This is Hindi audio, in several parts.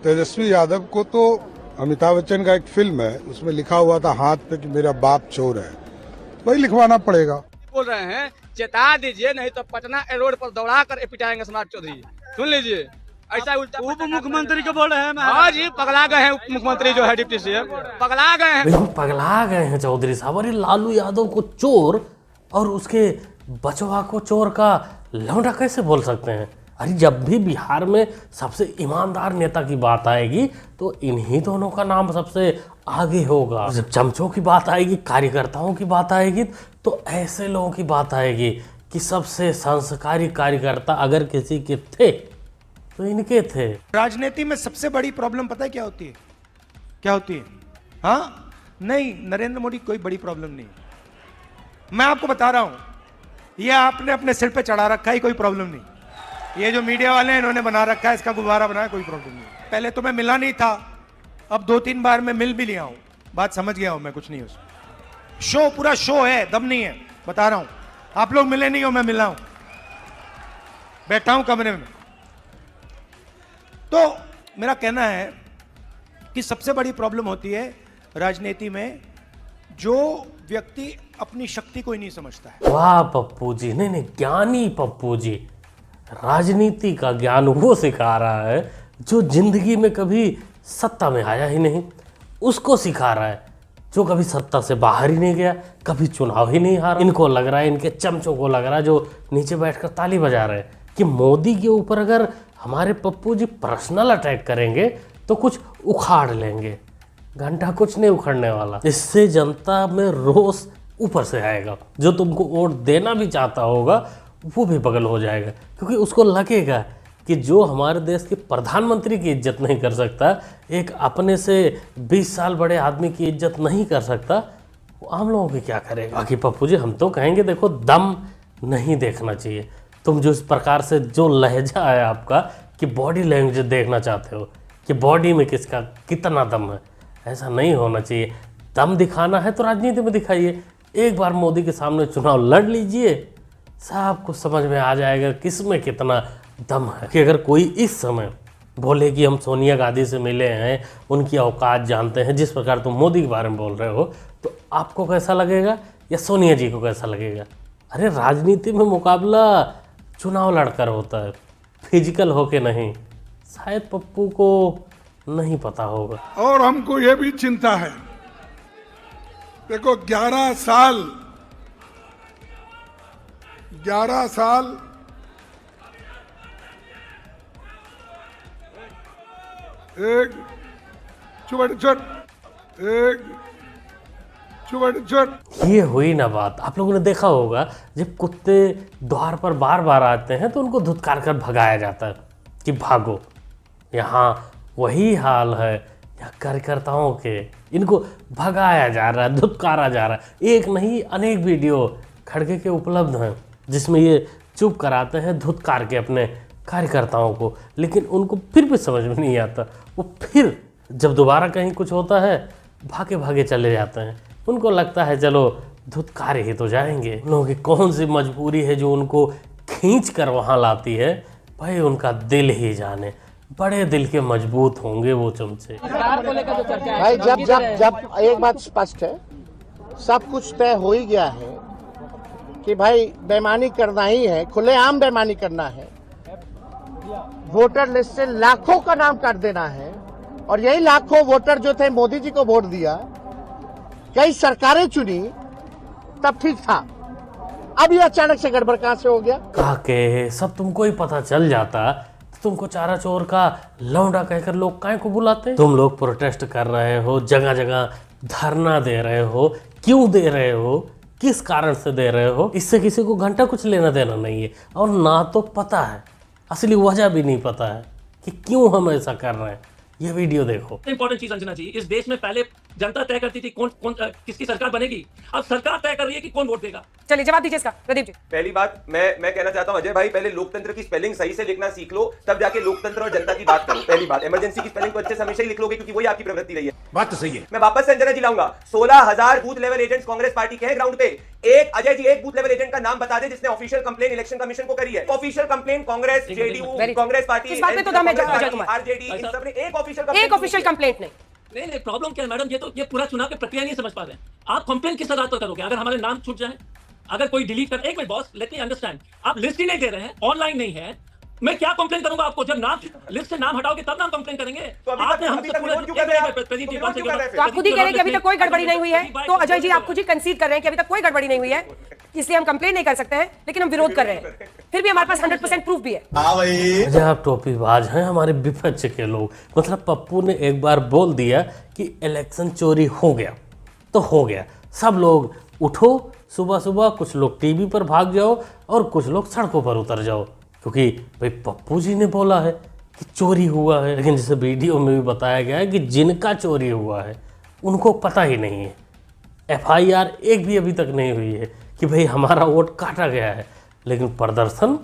तेजस्वी यादव को तो अमिताभ बच्चन का एक फिल्म है, उसमें लिखा हुआ था हाथ पे कि मेरा बाप चोर है, वही लिखवाना पड़ेगा। बोल रहे हैं चेता दीजिए, नहीं तो पटना रोड पर दौड़ा कर पिटाएंगे सम्राट चौधरी। सुन लीजिए, ऐसा उल्टा उप मुख्यमंत्री को बोल रहे हैं। हाँ जी, पगला गए हैं उप मुख्यमंत्री जो है डिप्टी सीएम, पगला गए हैं। बिल्कुल पगला गए हैं चौधरी साहब। अरे लालू यादव को चोर और उसके बचवा को चोर का लौंडा कैसे बोल सकते हैं? अरे जब भी बिहार में सबसे ईमानदार नेता की बात आएगी तो इन्हीं दोनों का नाम सबसे आगे होगा। जब चमचों की बात आएगी, कार्यकर्ताओं की बात आएगी, तो ऐसे लोगों की बात आएगी कि सबसे संस्कारी कार्यकर्ता अगर किसी के थे तो इनके थे। राजनीति में सबसे बड़ी प्रॉब्लम पता है क्या होती है? क्या होती है? हाँ नहीं, नरेंद्र मोदी कोई बड़ी प्रॉब्लम नहीं, मैं आपको बता रहा हूं, ये आपने अपने सिर पे चढ़ा रखा है, कोई प्रॉब्लम नहीं। ये जो मीडिया वाले हैं इन्होंने बना रखा है, इसका गुब्बारा बनाया, कोई प्रॉब्लम नहीं। पहले तो मैं मिला नहीं था, अब 2-3 बार मैं मिल भी लिया हूं, बात समझ गया हूं मैं, कुछ नहीं उसमें। शो पूरा शो है, दम नहीं है, बता रहा हूं। आप लोग मिले नहीं हो, मैं मिला हूं, बैठा हूं कमरे में। तो मेरा कहना है कि सबसे बड़ी प्रॉब्लम होती है राजनीति में, जो व्यक्ति अपनी शक्ति को ही नहीं समझता है। वाह पप्पू जी, नहीं, ज्ञानी पप्पू जी। राजनीति का ज्ञान वो सिखा रहा है जो जिंदगी में कभी सत्ता में आया ही नहीं, उसको सिखा रहा है जो कभी सत्ता से बाहर ही नहीं गया, कभी चुनाव ही नहीं हारा। इनको लग रहा है, इनके चमचों को लग रहा है, जो नीचे बैठकर ताली बजा रहे हैं, कि मोदी के ऊपर अगर हमारे पप्पू जी पर्सनल अटैक करेंगे तो कुछ उखाड़ लेंगे। घंटा कुछ नहीं उखड़ने वाला। इससे जनता में रोष ऊपर से आएगा। जो तुमको वोट देना भी चाहता होगा वो भी बगल हो जाएगा, क्योंकि उसको लगेगा कि जो हमारे देश के प्रधानमंत्री की इज्जत नहीं कर सकता, एक अपने से 20 साल बड़े आदमी की इज्जत नहीं कर सकता, वो आम लोगों की क्या करेगा। बाकी पप्पू जी हम तो कहेंगे, देखो दम नहीं देखना चाहिए। तुम जो इस प्रकार से जो लहजा है आपका, कि बॉडी लैंग्वेज देखना चाहते हो कि बॉडी में किसका कितना दम है, ऐसा नहीं होना चाहिए। दम दिखाना है तो राजनीति में दिखाइए। एक बार मोदी के सामने चुनाव लड़ लीजिए, सब कुछ समझ में आ जाएगा किस में कितना दम है। कि अगर कोई इस समय बोले कि हम सोनिया गांधी से मिले हैं, उनकी औकात जानते हैं, जिस प्रकार तुम मोदी के बारे में बोल रहे हो, तो आपको कैसा लगेगा या सोनिया जी को कैसा लगेगा? अरे राजनीति में मुकाबला चुनाव लड़कर होता है, फिजिकल होके नहीं। शायद पप्पू को नहीं पता होगा। और हमको ये भी चिंता है, देखो 11 साल एक चुपड़ ये हुई ना बात। आप लोगों ने देखा होगा जब कुत्ते द्वार पर बार बार आते हैं तो उनको धुतकार कर भगाया जाता है कि भागो। यहाँ वही हाल है या कार्यकर्ताओं के, इनको भगाया जा रहा है, धुतकारा जा रहा है। एक नहीं अनेक वीडियो खड़गे के उपलब्ध हैं जिसमें ये चुप कराते हैं धुतकार के अपने कार्यकर्ताओं को, लेकिन उनको फिर भी समझ में नहीं आता। वो फिर जब दोबारा कहीं कुछ होता है भागे भागे चले जाते हैं। उनको लगता है चलो धुतकारे ही तो जाएंगे। लोगों की कौन सी मजबूरी है जो उनको खींच कर वहाँ लाती है, भाई उनका दिल ही जाने। बड़े दिल के मजबूत होंगे वो चमचे। भाई जब एक बात स्पष्ट है, सब कुछ तय हो ही गया है कि भाई बेईमानी करना ही है, खुलेआम बेईमानी करना है, वोटर लिस्ट से लाखों का नाम काट देना है। और यही लाखों वोटर जो थे मोदी जी को वोट दिया, कई सरकारें चुनी, तब ठीक था। अब ये अचानक से गड़बड़ कहां से हो गया? काके सब तुमको ही पता चल जाता तो तुमको चारा चोर का लौंडा कहकर लोग काहे को बुलाते? तुम लोग प्रोटेस्ट कर रहे हो, जगह जगह धरना दे रहे हो, क्यों दे रहे हो, किस कारण से दे रहे हो, इससे किसी को घंटा कुछ लेना देना नहीं है। और ना तो पता है, असली वजह भी नहीं पता है कि क्यों हम ऐसा कर रहे हैं। ये वीडियो देखो। इंपॉर्टेंट चीज समझना चाहिए, इस देश में पहले जनता तय करती थी कौन कौन किसकी सरकार बनेगी, अब सरकार तय कर रही है कि कौन वोट देगा। चलिए जवाब दीजिए इसका प्रदीप जी। पहली बात मैं कहना चाहता हूं अजय भाई, पहले लोकतंत्र की स्पेलिंग सही से लिखना सीख लो, तब जाके लोकतंत्र और जनता की बात करो। पहली बात, इमरजेंसी की स्पेलिंग तो अच्छे से हमेशा ही लिख लोगे क्योंकि वही आपकी प्रवृत्ति रही है। बात तो सही है। मैं वापस से अंजना जी लाऊंगा, 16,000 booth level agents Congress party के हैं ग्राउंड पे। एक अजय जी एक बूथ लेवल एजेंट का नाम बता दे जिसने ऑफिशियल कंप्लेन इलेक्शन कमीशन को करी है। Official complain Congress, JDU, Congress party, इस बात में तो दम है अजय कुमार। आरजेडी, इन सब ने एक एक ऑफिशियल कंप्लेंट नहीं। नहीं प्रॉब्लम क्या है मैडम, ये पूरा चुनाव की प्रक्रिया नहीं समझ पा रहे हैं आप। कंप्लेन किस आधार पर करोगे? अगर हमारे नाम छूट जाए, अगर कोई डिलीट कर, एक minute boss, let me understand, आप लिस्ट ही नहीं दे रहे हैं, ऑनलाइन नहीं है, मैं क्या कंप्लेन करूंगा आपको? जब नाम लिस्ट से नाम हटाओगे तब नाम कंप्लेन करेंगे। तो आपने हमसे पूरा तो आप खुद ही कह रहे हैं कि अभी तक कोई गड़बड़ी नहीं हुई है, तो अजय जी आप खुद ही कंसीड कर रहे हैं कि अभी तक कोई गड़बड़ी नहीं हुई है, इसलिए हम कंप्लेन नहीं कर सकते हैं, लेकिन हम विरोध कर रहे हैं। फिर भी हमारे पास 100% प्रूफ भी है। अजय आप टोपीबाज हैं, हमारे विपक्ष के लोग। मतलब पप्पू ने एक बार बोल दिया कि इलेक्शन चोरी हो गया तो हो गया, सब लोग उठो सुबह सुबह, कुछ लोग टीवी पर भाग जाओ और कुछ लोग सड़कों पर उतर जाओ, क्योंकि भाई पप्पू जी ने बोला है कि चोरी हुआ है। लेकिन जैसे वीडियो में भी बताया गया है कि जिनका चोरी हुआ है उनको पता ही नहीं है, FIR एक भी अभी तक नहीं हुई है कि भाई हमारा वोट काटा गया है, लेकिन प्रदर्शन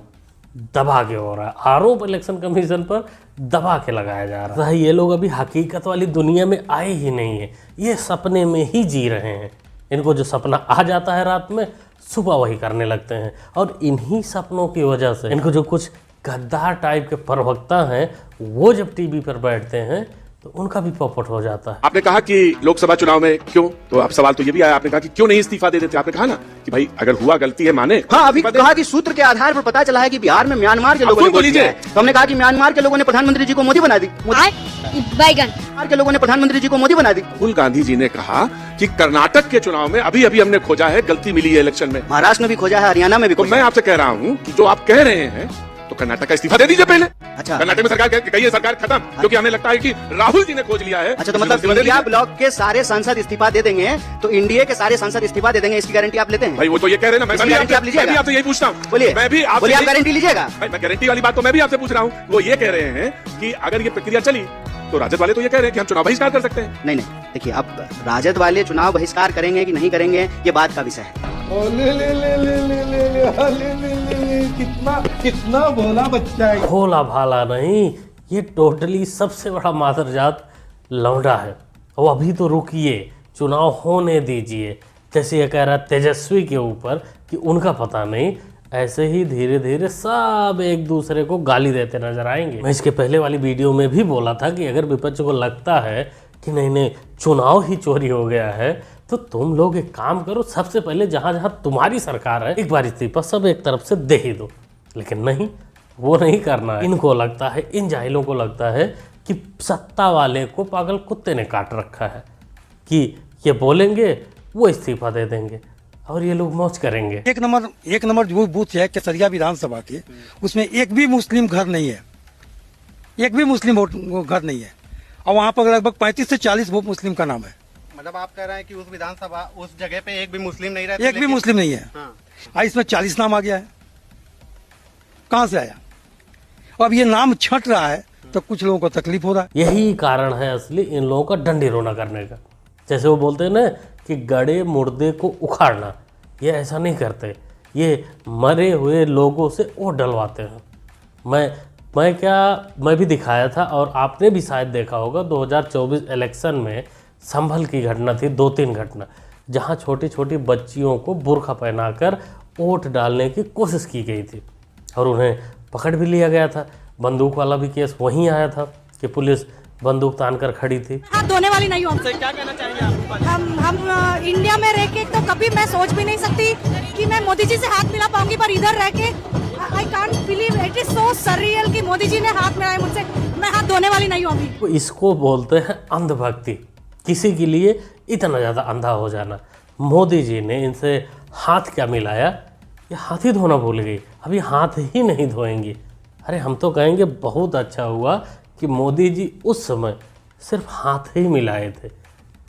दबा के हो रहा है। आरोप इलेक्शन कमीशन पर दबा के लगाया जा रहा है। ये लोग अभी हकीकत वाली दुनिया में आए ही नहीं है, ये सपने में ही जी रहे हैं। इनको जो सपना आ जाता है रात में, सुबह वही करने लगते हैं, और इन्हीं सपनों की वजह से इनको जो कुछ गद्दार टाइप के प्रवक्ता हैं वो जब टीवी पर बैठते हैं तो उनका भी पॉपट हो जाता है। आपने कहा कि लोकसभा चुनाव में क्यों, तो अब सवाल तो ये भी आया, आपने कहा कि क्यों नहीं इस्तीफा दे देते। आपने कहा ना कि भाई अगर हुआ गलती है माने। हाँ, अभी कहा कि सूत्र के आधार पर पता चला है कि बिहार में म्यांमार के लोगों ने वोट दिया है। तो हमने कहा कि म्यांमार के लोगों ने प्रधानमंत्री जी को मोदी बना दी। म्यांमार के लोगों ने प्रधानमंत्री जी को मोदी बना दी। राहुल गांधी जी ने कहा कि कर्नाटक के चुनाव में अभी अभी हमने खोजा है, गलती मिली है इलेक्शन में। महाराष्ट्र में भी खोजा है, हरियाणा में भी तो खोजा। मैं आपसे कह रहा हूँ कि जो आप कह रहे हैं तो कर्नाटक का इस्तीफा दे दीजिए पहले। अच्छा, कर्नाटक में सरकार कहिए सरकार खत्म, क्योंकि हमें लगता है कि राहुल जी ने खोज लिया है। अच्छा, तो मतलब इंडिया ब्लॉक के सारे सांसद इस्तीफा दे देंगे तो इंडिया के सारे सांसद इस्तीफा दे देंगे, इसकी गारंटी आप लेते हैं? भाई वो तो ये कह रहे हैं ना, मैं भी आपसे यही पूछता हूँ। बोलिए, मैं भी बोलिए, आप गारंटी लीजिएगा? मैं गारंटी वाली बात तो मैं भी आपसे पूछ रहा हूँ। वो ये कह रहे हैं कि अगर ये प्रक्रिया चली तो राजद वाले तो ये कह रहे हैं कि हम चुनाव बहिष्कार कर सकते हैं। नहीं, देखिए, अब राजद वाले चुनाव बहिष्कार करेंगे कि नहीं करेंगे ये बात का विषय है। कितना भोला बच्चा है। भोला भाला नहीं, ये टोटली सबसे बड़ा मादरजात लौंडा है। वो अभी तो रुकिए, चुनाव होने दीजिए। जैसे ये कह रहा तेजस्वी के ऊपर कि उनका पता नहीं, ऐसे ही धीरे धीरे सब एक दूसरे को गाली देते नजर आएंगे। मैं इसके पहले वाली वीडियो में भी बोला था कि अगर विपक्ष को लगता है कि नहीं चुनाव ही चोरी हो गया है तो तुम लोग एक काम करो, सबसे पहले जहां जहां तुम्हारी सरकार है एक बार इस्तीफा सब एक तरफ से दे ही दो। लेकिन नहीं, वो नहीं करना है। इनको लगता है, इन जाहिलों को लगता है कि सत्ता वाले को पागल कुत्ते ने काट रखा है कि ये बोलेंगे वो इस्तीफा दे देंगे और ये लोग मौज करेंगे। एक नंबर जो बूथ है केसरिया विधानसभा के, उसमें एक भी मुस्लिम घर नहीं है, एक भी मुस्लिम घर नहीं है, और वहाँ पर लगभग 35 से 40 वोट मुस्लिम का नाम है। मतलब आप कह रहे हैं कि उस विधानसभा उस जगह पे एक भी मुस्लिम नहीं रहता? एक भी मुस्लिम नहीं है। हाँ, इसमें 40 नाम आ गया है, कहाँ से आया? अब ये नाम छट रहा है तो कुछ लोगों को तकलीफ हो रहा है। यही कारण है असली इन लोगों का डंडी रोना करने का। जैसे वो बोलते हैं ना कि गड़े मुर्दे को उखाड़ना, ये ऐसा नहीं करते, ये मरे हुए लोगों से वोट डलवाते हैं। मैं भी दिखाया था और आपने भी शायद देखा होगा, 2024 इलेक्शन में संभल की घटना थी, 2-3 घटना, जहां छोटी छोटी बच्चियों को बुर्का पहनाकर वोट डालने की कोशिश की गई थी और उन्हें पकड़ भी लिया गया था। बंदूक वाला भी केस वहीं आया था कि पुलिस बंदूक तान कर खड़ी थी। हाथ धोने वाली नहीं हूँ। क्या कहना चाहेंगे आप? हम इंडिया में रह के तो कभी मैं सोच भी नहीं सकती कि मैं मोदी जी से हाथ मिला पाऊंगी, पर इधर रह के I can't believe, it is so surreal कि मोदी जी ने हाथ मिलाए मुझसे। मैं हाथ धोने वाली नहीं होंगी। तो इसको बोलते हैं अंधभक्ति, किसी के लिए इतना ज़्यादा अंधा हो जाना। मोदी जी ने इनसे हाथ क्या मिलाया, ये हाथ ही धोना भूल गई, अभी हाथ ही नहीं धोएंगी। अरे हम तो कहेंगे बहुत अच्छा हुआ कि मोदी जी उस समय सिर्फ हाथ ही मिलाए थे,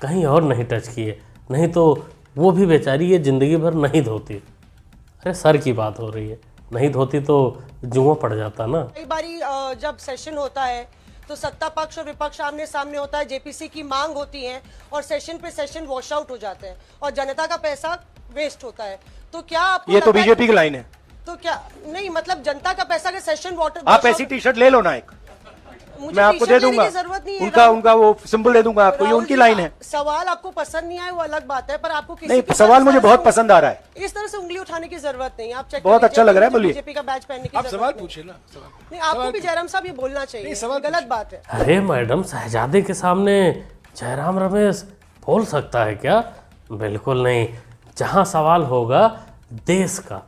कहीं और नहीं टच किए, नहीं तो वो भी बेचारी ये ज़िंदगी भर नहीं धोती। अरे सर की बात हो रही है, नहीं धोती तो जुआ पड़ जाता ना। कई बारी जब सेशन होता है तो सत्ता पक्ष और विपक्ष आमने सामने होता है, जेपीसी की मांग होती है और सेशन पे सेशन वॉश आउट हो जाते हैं और जनता का पैसा वेस्ट होता है। तो क्या आपको ये तो बीजेपी की लाइन है। तो क्या नहीं, मतलब जनता का पैसा के सेशन वाटर आप ऐसी टी शर्ट ले लो ना एक, मैं आपको दे दूंगा, उनका वो सिंबल दे दूंगा आपको, ये उनकी लाइन है। सवाल आपको पसंद नहीं आए वो अलग बात है, पर आपको किसी नहीं, सवाल मुझे बहुत पसंद आ रहा है। इस तरह से उंगली उठाने की जरूरत नहीं। आप चेक बहुत अच्छा लग रहा है, बोलिए। बीजेपी का बैच पहनने की आप सवाल पूछे ना। नहीं, आपको भी जयराम साहब ये बोलना चाहिए, गलत बात है। अरे मैडम, शहजादे के सामने जयराम रमेश बोल सकता है क्या? बिल्कुल नहीं। जहां सवाल होगा देश का,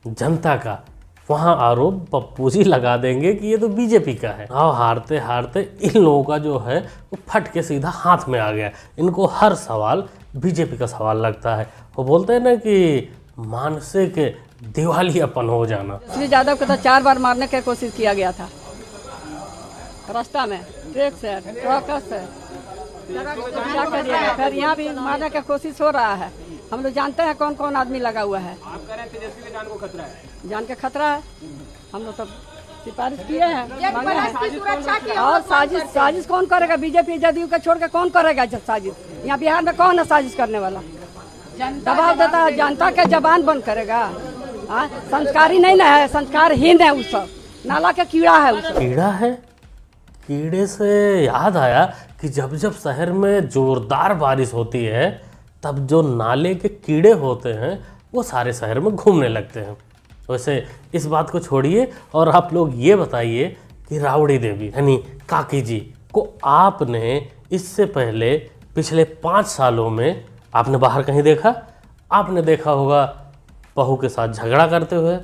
जनता का, वहां आरोप पप्पू जी लगा देंगे कि ये तो बीजेपी का है। और हारते हारते इन लोगों का जो है वो फट के सीधा हाथ में आ गया। इनको हर सवाल बीजेपी का सवाल लगता है। वो बोलते हैं ना कि मानसिक दिवालियापन हो जाना। श्री यादव को तो 4 बार मारने की कोशिश किया गया था, रास्ता में ट्रक से, ट्रक से। क्या करिएगा, फिर यहाँ भी मारने की कोशिश हो रहा है। हम लोग जानते हैं कौन कौन आदमी लगा हुआ है। आप कह रहे हैं तेजस्वी के जान को खतरा है। जान के खतरा है, हम लोग सब सिफारिश किए हैं, मांगे हैं। और साजिश कौन करेगा? बीजेपी जदयू का छोड़ के कौन करेगा साजिश? यहाँ बिहार में कौन है साजिश करने वाला? दबाव देता है, जनता के जबान बंद करेगा। संस्कारी नहीं ना है, संस्कारहीन है, उस सब नाला का कीड़ा है। उस कीड़ा है? कीड़े से याद आया कि जब जब शहर में जोरदार बारिश होती है तब जो नाले के कीड़े होते हैं वो सारे शहर में घूमने लगते हैं। वैसे इस बात को छोड़िए और आप लोग ये बताइए कि राबड़ी देवी यानी काकी जी को आपने इससे पहले पिछले 5 सालों में आपने बाहर कहीं देखा? आपने देखा होगा बहू के साथ झगड़ा करते हुए,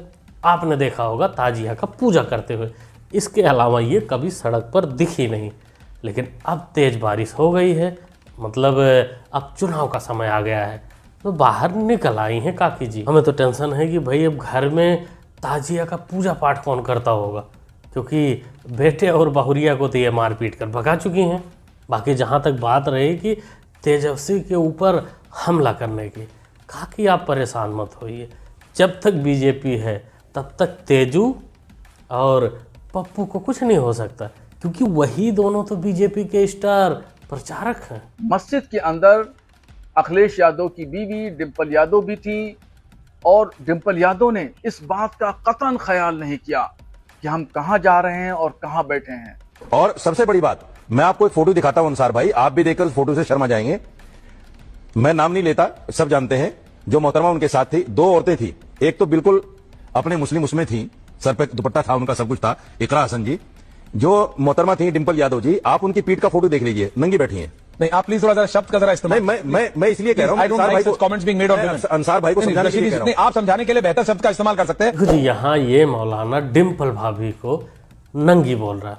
आपने देखा होगा ताजिया का पूजा करते हुए। इसके अलावा ये कभी सड़क पर दिखी नहीं। लेकिन अब तेज बारिश हो गई है, मतलब अब चुनाव का समय आ गया है, तो बाहर निकल आई हैं काकी जी। हमें तो टेंशन है कि भाई अब घर में ताजिया का पूजा पाठ कौन करता होगा, क्योंकि बेटे और बहुरिया को तो ये मार पीट कर भगा चुकी हैं। बाकी जहाँ तक बात रही कि तेजस्वी के ऊपर हमला करने की, काकी आप परेशान मत होइए। जब तक बीजेपी है तब तक तेजू और पप्पू को कुछ नहीं हो सकता, क्योंकि वही दोनों तो बीजेपी के स्टार प्रचारक हैं। मस्जिद के अंदर अखिलेश यादव की बीवी डिम्पल यादव भी थी और डिम्पल यादव ने इस बात का कतई ख्याल नहीं किया कि हम कहां जा रहे हैं और कहां बैठे हैं। और सबसे बड़ी बात, मैं आपको एक फोटो दिखाता हूं अंसार भाई, आप भी देखकर उस फोटो से शर्मा जाएंगे। मैं नाम नहीं लेता, सब जानते हैं। जो मोहतरमा उनके साथ थी, 2 औरतें थी। एक तो बिल्कुल अपने मुस्लिम उसमें थी, सर पे दुपट्टा था उनका, सब कुछ था, इकरा हसन जी। जो मोहतरमा थी डिम्पल यादव जी, आप उनकी पीठ का फोटो देख लीजिए, नंगी बैठी हैं। नहीं, आप प्लीज थोड़ा सा शब्द का जरा इस्तेमाल। मैं इसलिए कह रहा हूं, अंसार भाई को समझाने के लिए, आप समझाने के लिए बेहतर शब्द का इस्तेमाल कर सकते हैं। जी यहाँ ये मौलाना डिम्पल भाभी को नंगी बोल रहा है।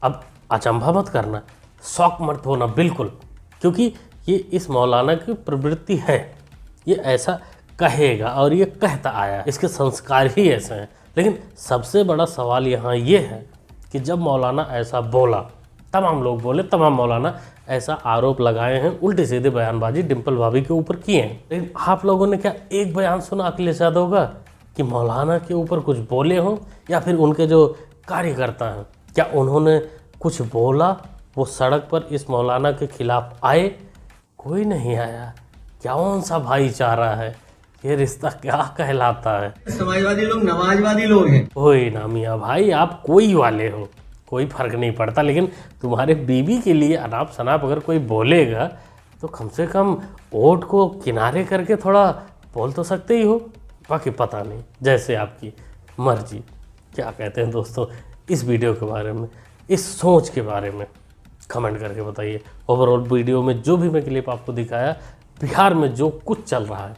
अब अचंभा मत करना, शौक मत होना बिल्कुल, क्योंकि ये इस मौलाना की प्रवृत्ति है, ये ऐसा कहेगा और ये कहता आया, इसके संस्कार ही ऐसे हैं। लेकिन सबसे बड़ा सवाल यहाँ ये है कि जब मौलाना ऐसा बोला, तमाम लोग बोले, तमाम मौलाना ऐसा आरोप लगाए हैं, उल्टी सीधे बयानबाजी डिम्पल भाभी के ऊपर किए हैं। लेकिन आप लोगों ने क्या एक बयान सुना अखिलेश यादव का कि मौलाना के ऊपर कुछ बोले हों, या फिर उनके जो कार्यकर्ता हैं क्या उन्होंने कुछ बोला? वो सड़क पर इस मौलाना के खिलाफ आए? कोई नहीं आया। कौन सा भाईचारा है ये? रिश्ता क्या कहलाता है? समाजवादी लोग नमाजवादी लोग हैं। कोई ना मियाँ भाई, आप कोई वाले हो, कोई फर्क नहीं पड़ता। लेकिन तुम्हारे बीवी के लिए अनाप शनाप अगर कोई बोलेगा तो कम से कम वोट को किनारे करके थोड़ा बोल तो सकते ही हो। बाकी पता नहीं, जैसे आपकी मर्जी। क्या कहते हैं दोस्तों इस वीडियो के बारे में, इस सोच के बारे में कमेंट करके बताइए। ओवरऑल वीडियो में जो भी मैं क्लिप आपको दिखाया, बिहार में जो कुछ चल रहा है,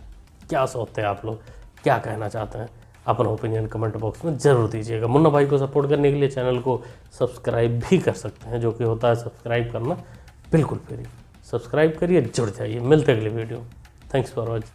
क्या सोचते हैं आप लोग, क्या कहना चाहते हैं, अपना ओपिनियन कमेंट बॉक्स में ज़रूर दीजिएगा। मुन्ना भाई को सपोर्ट करने के लिए चैनल को सब्सक्राइब भी कर सकते हैं, जो कि होता है सब्सक्राइब करना बिल्कुल फ्री। सब्सक्राइब करिए, जुड़ जाइए। मिलते अगले वीडियो। Thanks for watching.